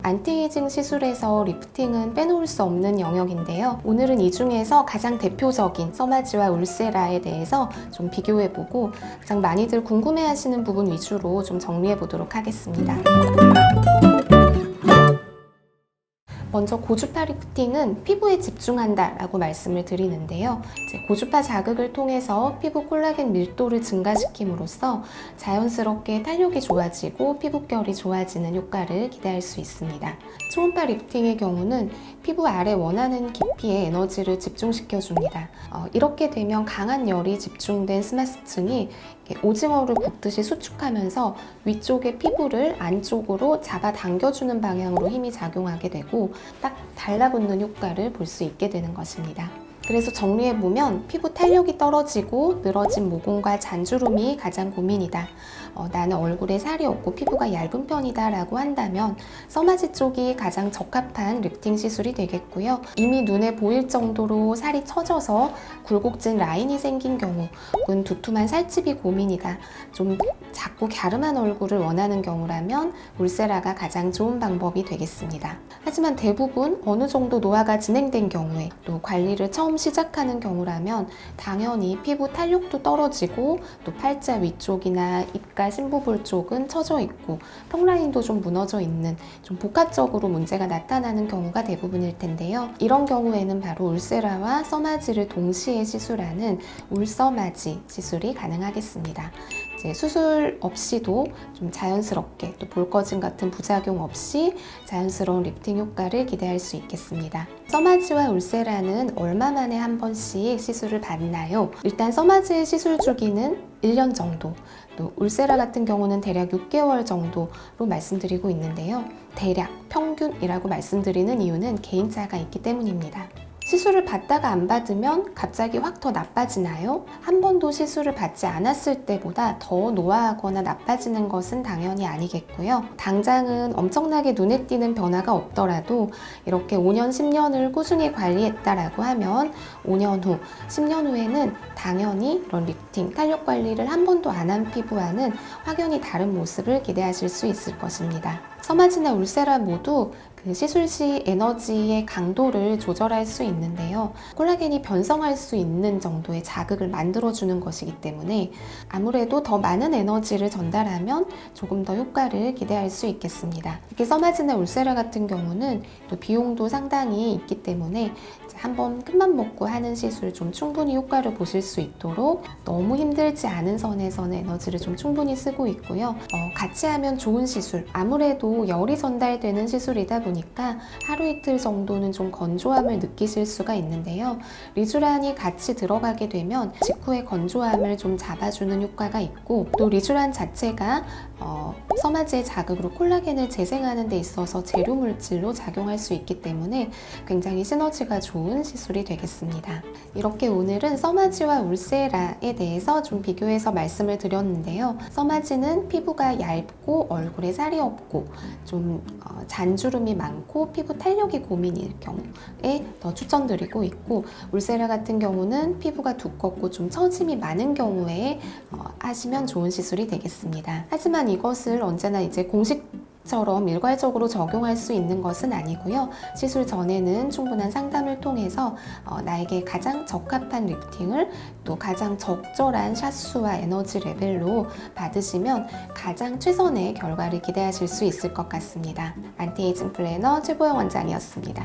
안티에이징 시술에서 리프팅은 빼놓을 수 없는 영역인데요. 오늘은 이 중에서 가장 대표적인 서마지와 울세라에 대해서 좀 비교해보고 가장 많이들 궁금해하시는 부분 위주로 좀 정리해보도록 하겠습니다. 먼저 고주파 리프팅은 피부에 집중한다라고 말씀을 드리는데요. 고주파 자극을 통해서 피부 콜라겐 밀도를 증가시킴으로써 자연스럽게 탄력이 좋아지고 피부결이 좋아지는 효과를 기대할 수 있습니다. 초음파 리프팅의 경우는 피부 아래 원하는 깊이의 에너지를 집중시켜줍니다. 이렇게 되면 강한 열이 집중된 스마스층이 오징어를 굽듯이 수축하면서 위쪽의 피부를 안쪽으로 잡아당겨주는 방향으로 힘이 작용하게 되고 딱 달라붙는 효과를 볼 수 있게 되는 것입니다. 그래서 정리해보면 피부 탄력이 떨어지고 늘어진 모공과 잔주름이 가장 고민이다. 나는 얼굴에 살이 없고 피부가 얇은 편이다 라고 한다면 서마지 쪽이 가장 적합한 리프팅 시술이 되겠고요. 이미 눈에 보일 정도로 살이 처져서 굴곡진 라인이 생긴 경우 혹은 두툼한 살집이 고민이다. 좀 작고 갸름한 얼굴을 원하는 경우라면 울세라가 가장 좋은 방법이 되겠습니다. 하지만 대부분 어느 정도 노화가 진행된 경우에 또 관리를 처음 시작하는 경우라면 당연히 피부 탄력도 떨어지고 또 팔자 위쪽이나 입가 심부볼 쪽은 처져 있고 턱라인도 좀 무너져 있는 좀 복합적으로 문제가 나타나는 경우가 대부분일 텐데요. 이런 경우에는 바로 울세라와 서마지를 동시에 시술하는 울서마지 시술이 가능하겠습니다. 수술 없이도 좀 자연스럽게 또 볼거짐 같은 부작용 없이 자연스러운 리프팅 효과를 기대할 수 있겠습니다. 서마지와 울세라는 얼마 만에 한 번씩 시술을 받나요? 일단 서마지의 시술 주기는 1년 정도, 또 울세라 같은 경우는 대략 6개월 정도로 말씀드리고 있는데요. 대략 평균이라고 말씀드리는 이유는 개인차가 있기 때문입니다. 시술을 받다가 안 받으면 갑자기 확 더 나빠지나요? 한 번도 시술을 받지 않았을 때보다 더 노화하거나 나빠지는 것은 당연히 아니겠고요. 당장은 엄청나게 눈에 띄는 변화가 없더라도 이렇게 5년, 10년을 꾸준히 관리했다라고 하면 5년 후, 10년 후에는 당연히 이런 리프팅, 탄력 관리를 한 번도 안 한 피부와는 확연히 다른 모습을 기대하실 수 있을 것입니다. 서마지나 울세라 모두 그 시술 시 에너지의 강도를 조절할 수 있는데요. 콜라겐이 변성할 수 있는 정도의 자극을 만들어주는 것이기 때문에 아무래도 더 많은 에너지를 전달하면 조금 더 효과를 기대할 수 있겠습니다. 특히 서마지나 울세라 같은 경우는 또 비용도 상당히 있기 때문에 한번 큰맘 먹고 하는 시술 좀 충분히 효과를 보실 수 있도록 너무 힘들지 않은 선에서는 에너지를 좀 충분히 쓰고 있고요. 같이 하면 좋은 시술, 아무래도 열이 전달되는 시술이다 보니까 하루 이틀 정도는 좀 건조함을 느끼실 수가 있는데요. 리쥬란이 같이 들어가게 되면 직후에 건조함을 좀 잡아주는 효과가 있고 또 리쥬란 자체가 서마지의 자극으로 콜라겐을 재생하는 데 있어서 재료 물질로 작용할 수 있기 때문에 굉장히 시너지가 좋은 시술이 되겠습니다. 이렇게 오늘은 서마지와 울세라에 대해서 좀 비교해서 말씀을 드렸는데요. 서마지는 피부가 얇고 얼굴에 살이 없고 좀 잔주름이 많고 피부 탄력이 고민일 경우에 더 추천드리고 있고 울세라 같은 경우는 피부가 두껍고 좀 처짐이 많은 경우에 하시면 좋은 시술이 되겠습니다. 하지만 이것을 언제나 이제 공식처럼 일괄적으로 적용할 수 있는 것은 아니고요. 시술 전에는 충분한 상담을 통해서 나에게 가장 적합한 리프팅을 또 가장 적절한 샷수와 에너지 레벨로 받으시면 가장 최선의 결과를 기대하실 수 있을 것 같습니다. 안티에이징 플래너 최보영 원장이었습니다.